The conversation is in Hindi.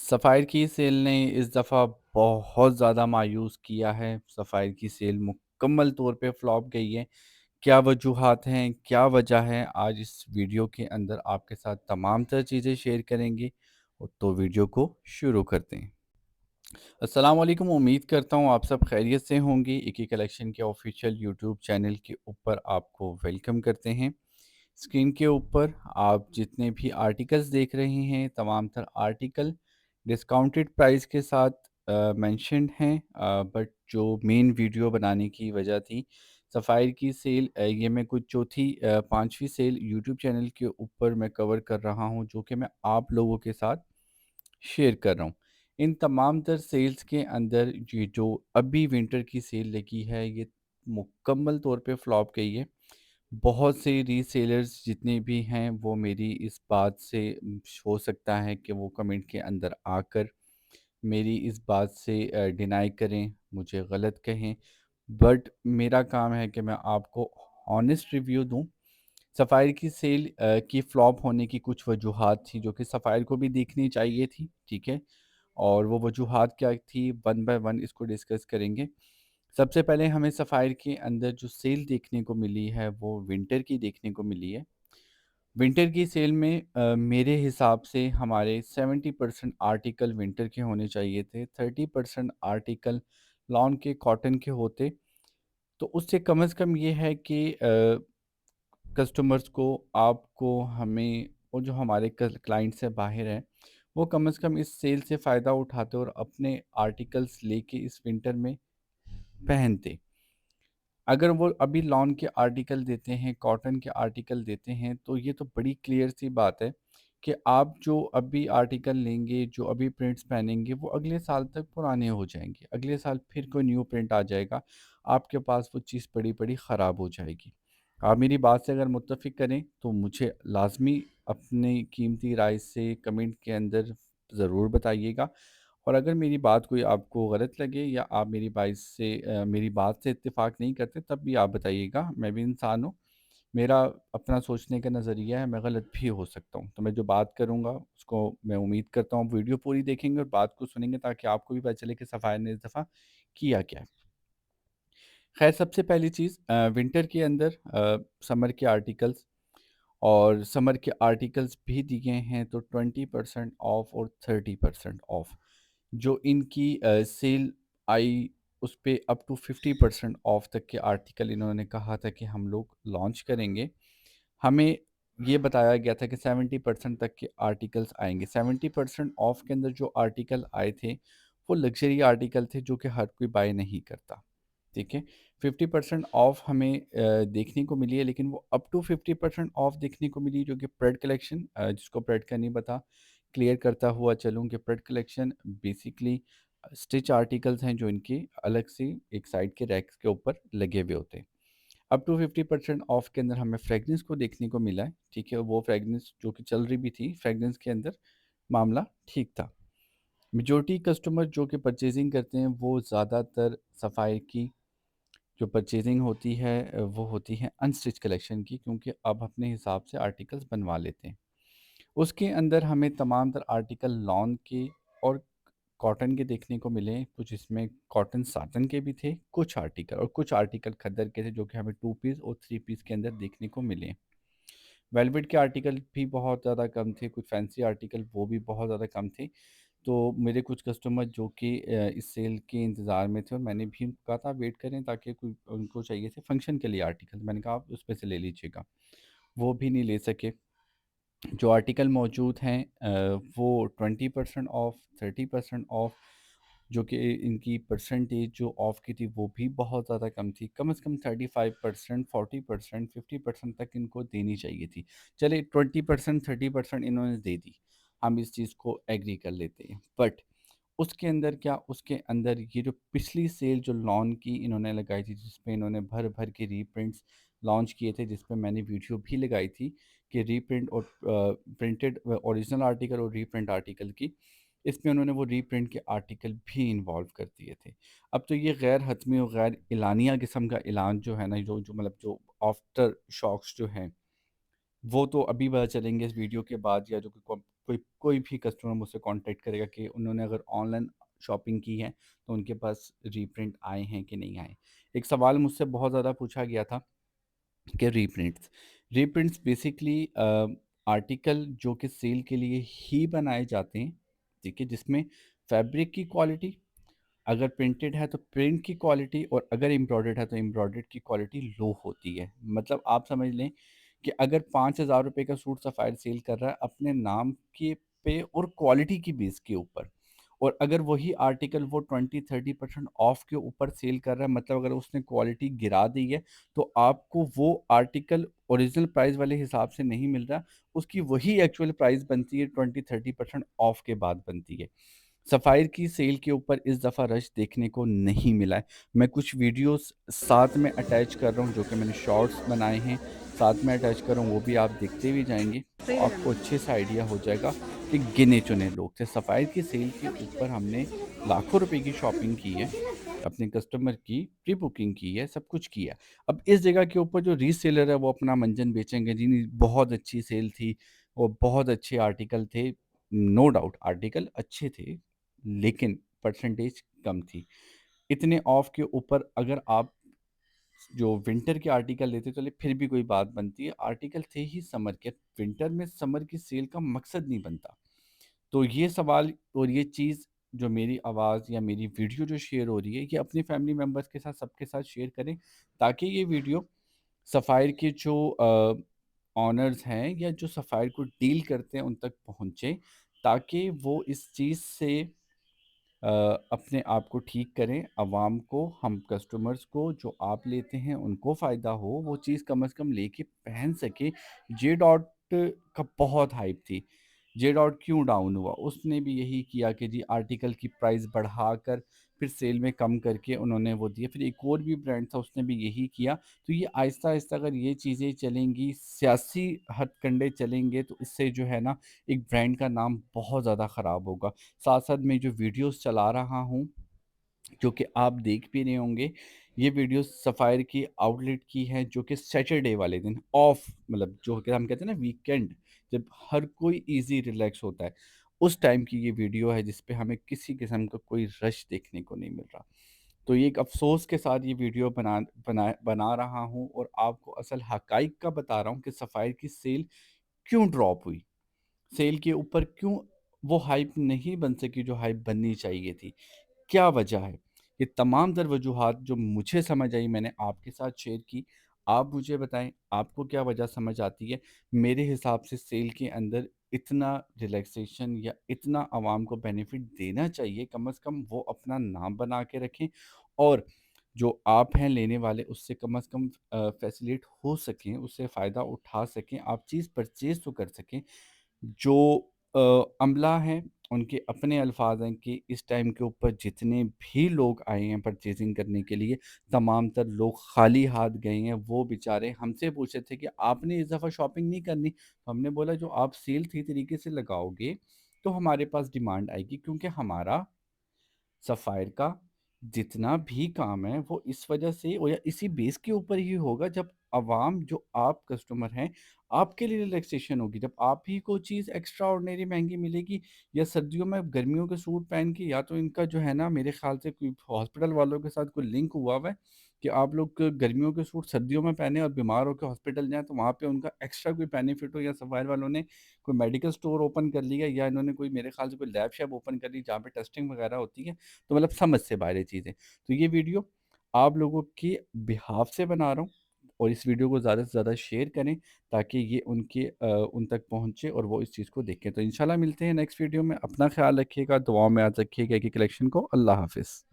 सफ़ायर की सेल ने इस दफ़ा बहुत ज़्यादा मायूस किया है। सफ़ायर की सेल मुकम्मल तौर पे फ्लॉप गई है। क्या वजूहात हैं, क्या वजह है, आज इस वीडियो के अंदर आपके साथ तमाम तर चीज़ें शेयर करेंगे। तो वीडियो को शुरू करते हैं। अस्सलाम वालेकुम, उम्मीद करता हूँ आप सब खैरियत से होंगे। इकी कलेक्शन के ऑफिशियल यूट्यूब चैनल के ऊपर आपको वेलकम करते हैं। स्क्रीन के ऊपर आप जितने भी आर्टिकल्स देख रहे हैं, तमाम तर आर्टिकल डिस्काउंटेड प्राइस के साथ मेंशन्ड हैं। बट जो मेन वीडियो बनाने की वजह थी, सफ़ायर की सेल, ये मैं कुछ चौथी पांचवी सेल यूट्यूब चैनल के ऊपर मैं कवर कर रहा हूं, जो कि मैं आप लोगों के साथ शेयर कर रहा हूँ। इन तमाम तर सेल्स के अंदर ये जो अभी विंटर की सेल लगी है, ये मुकम्मल तौर पे फ्लॉप गई है। बहुत से रीसेलर्स जितने भी हैं वो मेरी इस बात से हो सकता है कि वो कमेंट के अंदर आकर मेरी इस बात से डिनाई करें, मुझे गलत कहें। बट मेरा काम है कि मैं आपको ऑनेस्ट रिव्यू दूं। सफ़ायर की सेल की फ्लॉप होने की कुछ वजूहात थी, जो कि सफ़ायर को भी देखनी चाहिए थी, ठीक है? और वो वजूहात क्या थी, वन बाय वन इसको डिस्कस करेंगे। सबसे पहले हमें सफ़ायर के अंदर जो सेल देखने को मिली है, वो विंटर की देखने को मिली है। विंटर की सेल में मेरे हिसाब से हमारे 70% आर्टिकल विंटर के होने चाहिए थे, 30% आर्टिकल लॉन के, कॉटन के होते। तो उससे कम से कम ये है कि कस्टमर्स को, आपको, हमें और जो हमारे क्लाइंट्स से बाहर हैं, वो कम से कम इस सेल से फ़ायदा उठाते और अपने आर्टिकल्स लेके इस विंटर में पहनते। अगर वो अभी लॉन के आर्टिकल देते हैं, कॉटन के आर्टिकल देते हैं, तो ये तो बड़ी क्लियर सी बात है कि आप जो अभी आर्टिकल लेंगे, जो अभी प्रिंट्स पहनेंगे, वो अगले साल तक पुराने हो जाएंगे। अगले साल फिर कोई न्यू प्रिंट आ जाएगा, आपके पास वो चीज़ पड़ी पड़ी ख़राब हो जाएगी। आप मेरी बात से अगर मुत्तफ़िक करें तो मुझे लाज़मी अपनी कीमती राय से कमेंट के अंदर ज़रूर बताइएगा। और अगर मेरी बात कोई आपको गलत लगे या आप मेरी बात से इत्तेफ़ाक नहीं करते, तब भी आप बताइएगा। मैं भी इंसान हूँ, मेरा अपना सोचने का नज़रिया है, मैं गलत भी हो सकता हूँ। तो मैं जो बात करूँगा उसको मैं उम्मीद करता हूँ वीडियो पूरी देखेंगे और बात को सुनेंगे, ताकि आपको भी पता चले कि सफ़ायर ने इस दफ़ा किया क्या है। ख़ैर, सबसे पहली चीज़, विंटर के अंदर समर के आर्टिकल्स, और समर के आर्टिकल्स भी दिए हैं तो 20% ऑफ और 30% ऑफ। जो इनकी सेल आई, उस पे अप टू 50% ऑफ तक के आर्टिकल इन्होंने कहा था कि हम लोग लॉन्च करेंगे। हमें ये बताया गया था कि 70% तक के आर्टिकल्स आएंगे। 70% ऑफ के अंदर जो आर्टिकल आए थे, वो लग्जरी आर्टिकल थे, जो कि हर कोई बाय नहीं करता, ठीक है। 50% ऑफ हमें देखने को मिली है, लेकिन वो अप टू 50% ऑफ देखने को मिली, जो कि प्रेड कलेक्शन, जिसको प्रेड का नहीं पता, क्लियर करता हुआ चलूँ कि प्रेड कलेक्शन बेसिकली स्टिच आर्टिकल्स हैं, जो इनके अलग से एक साइड के रैक्स के ऊपर लगे हुए होते हैं। अप टू 50% ऑफ के अंदर हमें फ्रेगनेंस को देखने को मिला है, ठीक है। वो फ्रेगनेंस जो कि चल रही भी थी, फ्रेगनेंस के अंदर मामला ठीक था। मेजॉरिटी कस्टमर जो कि परचेजिंग करते हैं, वो ज़्यादातर सफ़ाई की जो परचेजिंग होती है, वो होती है अनस्टिच कलेक्शन की, क्योंकि अब अपने हिसाब से आर्टिकल्स बनवा लेते हैं। उसके अंदर हमें तमाम तर आर्टिकल लॉन के और कॉटन के देखने को मिले। कुछ इसमें कॉटन साटन के भी थे, कुछ आर्टिकल, और कुछ आर्टिकल खद्दर के थे, जो कि हमें 2 पीस और 3 पीस के अंदर देखने को मिले। वेलवेट के आर्टिकल भी बहुत ज़्यादा कम थे, कुछ फैंसी आर्टिकल वो भी बहुत ज़्यादा कम थे। तो मेरे कुछ कस्टमर जो कि इस सेल के इंतज़ार में थे, और मैंने भी कहा था वेट करें, ताकि कोई उनको चाहिए थे फंक्शन के लिए आर्टिकल, मैंने कहा आप उसमें से ले लीजिएगा, वो भी नहीं ले सके। जो आर्टिकल मौजूद हैं, वो 20% ऑफ, 30% ऑफ, जो कि इनकी परसेंटेज जो ऑफ की थी, वो भी बहुत ज़्यादा कम थी। कम से कम 35%, 40%, 50% तक इनको देनी चाहिए थी। चलिए 20%, 30% इन्होंने दे दी, हम इस चीज़ को एग्री कर लेते हैं। बट उसके अंदर क्या, उसके अंदर ये जो पिछली सेल जो लॉन की इन्होंने लगाई थी, जिसपे इन्होंने भर भर के रीप्रिंट्स लॉन्च किए थे, जिस पे मैंने वीडियो भी लगाई थी कि रीप्रिंट और प्रिंटेड ओरिजिनल आर्टिकल और रीप्रिंट आर्टिकल की, इसमें उन्होंने वो रीप्रिंट के आर्टिकल भी इन्वॉल्व कर दिए थे। अब तो ये गैर हतमी और गैर एलानिया किस्म का ऐलान जो है ना, जो जो मतलब जो आफ्टर शॉक्स जो हैं, वो तो अभी पता चलेंगे इस वीडियो के बाद, या जो कि कोई कोई भी कस्टमर मुझसे कॉन्टैक्ट करेगा कि उन्होंने अगर ऑनलाइन शॉपिंग की है, तो उनके पास रीप्रिंट आए हैं कि नहीं आए। एक सवाल मुझसे बहुत ज़्यादा पूछा गया था कि रीप्रिंट्स रीप्रिंट्स बेसिकली आर्टिकल जो कि सेल के लिए ही बनाए जाते हैं, ठीक है, जिसमें फैब्रिक की क्वालिटी, अगर प्रिंटेड है तो प्रिंट की क्वालिटी, और अगर एम्ब्रॉयडर्ड है तो एम्ब्रॉयडर्ड की क्वालिटी लो होती है। मतलब आप समझ लें कि अगर 5,000 रुपये का सूट सफ़ायर सेल कर रहा है अपने नाम के पे और क्वालिटी की बेस के ऊपर, और अगर वही आर्टिकल वो 20-30% ऑफ के ऊपर सेल कर रहा है, मतलब अगर उसने क्वालिटी गिरा दी है, तो आपको वो आर्टिकल ओरिजिनल प्राइस वाले हिसाब से नहीं मिल रहा, उसकी वही एक्चुअल प्राइस बनती है, 20-30% ऑफ के बाद बनती है। सफ़ायर की सेल के ऊपर इस दफ़ा रश देखने को नहीं मिला है। मैं कुछ वीडियोस साथ में अटैच कर रहा हूँ, जो कि मैंने शॉर्ट्स बनाए हैं, साथ में अटैच कर रहा हूँ, वो भी आप देखते हुए जाएँगे, तो आपको अच्छे से आइडिया हो जाएगा कि गिने-चुने लोग थे। सफ़ायर की सेल के ऊपर हमने लाखों रुपए की शॉपिंग की है, अपने कस्टमर की प्री बुकिंग की है, सब कुछ किया है। अब इस जगह के ऊपर जो रीसेलर है, वो अपना मंजन बेचेंगे, जी नहीं, बहुत अच्छी सेल थी, वो बहुत अच्छे आर्टिकल थे। नो डाउट आर्टिकल अच्छे थे, लेकिन परसेंटेज कम थी। इतने ऑफ के ऊपर अगर आप जो विंटर के आर्टिकल लेते चले फिर भी कोई बात बनती है, आर्टिकल थे ही समर के। विंटर में समर की सेल का मकसद नहीं बनता। तो ये सवाल और ये चीज़, जो मेरी आवाज़ या मेरी वीडियो जो शेयर हो रही है, ये अपनी फैमिली मेंबर्स के साथ, सबके साथ शेयर करें, ताकि ये वीडियो सफ़ायर के जो ऑनर्स हैं या जो सफ़ायर को डील करते हैं उन तक पहुँचे, ताकि वो इस चीज़ से अ, अपने आप को ठीक करें, अवाम को, हम कस्टमर्स को, जो आप लेते हैं उनको फ़ायदा हो, वो चीज़ कम से कम लेके पहन सकें। जे डॉट का बहुत हाइप थी। जे डॉट क्यों डाउन हुआ? उसने भी यही किया कि जी आर्टिकल की प्राइस बढ़ाकर फिर सेल में कम करके उन्होंने वो दिया। फिर एक और भी ब्रांड था, उसने भी यही किया। तो ये आहिस्ता-आहिस्ता अगर ये चीज़ें चलेंगी, सियासी हथकंडे चलेंगे, तो इससे जो है ना, एक ब्रांड का नाम बहुत ज़्यादा ख़राब होगा। साथ-साथ मैं जो वीडियोज़ चला रहा हूँ, जो कि आप देख भी रहे होंगे, ये वीडियोज़ सफ़ायर की आउटलेट की है, जो कि सैटरडे वाले दिन ऑफ, मतलब जो कि हम कहते हैं ना वीकेंड, जब हर कोई ईज़ी रिलैक्स होता है, उस टाइम की ये वीडियो है, जिस पे हमें किसी किस्म का कोई रश देखने को नहीं मिल रहा। तो ये एक अफ़सोस के साथ ये वीडियो बना रहा हूँ, और आपको असल हक़ाइक़ का बता रहा हूँ कि सफ़ायर की सेल क्यों ड्रॉप हुई? सेल के ऊपर क्यों वो हाइप नहीं बन सकी जो हाइप बननी चाहिए थी? क्या वजह है? ये तमाम तर वजूहात जो मुझे समझ आई, मैंने आपके साथ शेयर की। आप मुझे बताएँ, आपको क्या वजह समझ आती है? मेरे हिसाब से सेल के अंदर इतना रिलैक्सेशन या इतना आवाम को बेनिफिट देना चाहिए, कम से कम वो अपना नाम बना के रखें, और जो आप हैं लेने वाले, उससे कम से कम फ़ैसिलिटेट हो सकें, उससे फ़ायदा उठा सकें, आप चीज़ परचेज़ तो कर सकें। जो अमला हैं, उनके अपने अल्फ़ाज़ हैं कि इस टाइम के ऊपर जितने भी लोग आए हैं परचेज़िंग करने के लिए, तमाम तर लोग खाली हाथ गए हैं। वो बेचारे हमसे पूछ रहे थे कि आपने इस दफ़ा शॉपिंग नहीं करनी? तो हमने बोला जो आप सेल सही तरीके से लगाओगे, तो हमारे पास डिमांड आएगी, क्योंकि हमारा सफ़ायर का जितना भी काम है वो इस वजह से और या इसी बेस के ऊपर ही होगा, जब अवाम, जो आप कस्टमर हैं, आपके लिए रिलैक्सेशन होगी, जब आप ही को चीज़ एक्स्ट्रा ऑर्डिनरी महंगी मिलेगी, या सर्दियों में गर्मियों के सूट पहन के, या तो इनका जो है ना, मेरे ख्याल से कोई हॉस्पिटल वालों के साथ कोई लिंक हुआ है कि आप लोग गर्मियों के सूट सर्दियों में पहने और बीमार होकर हॉस्पिटल जाएं, तो वहाँ पे उनका एक्स्ट्रा कोई बेनिफिट हो, या सफ़ायर वालों ने कोई मेडिकल स्टोर ओपन कर लिया, या इन्होंने कोई, मेरे ख्याल से कोई लैब शैब ओपन कर ली जहाँ पे टेस्टिंग वगैरह होती है। तो मतलब समझ से बाहर है चीज़ें। तो ये वीडियो आप लोगों के बिहाफ़ से बना रहा हूँ, और इस वीडियो को ज़्यादा से ज़्यादा शेयर करें, ताकि ये उन तक पहुँचे और वो इस चीज़ को देखें। तो इंशाल्लाह मिलते हैं नेक्स्ट वीडियो में। अपना ख़्याल रखिएगा, दुआओं में याद रखिएगा कि कलेक्शन को। अल्लाह हाफ़िज़।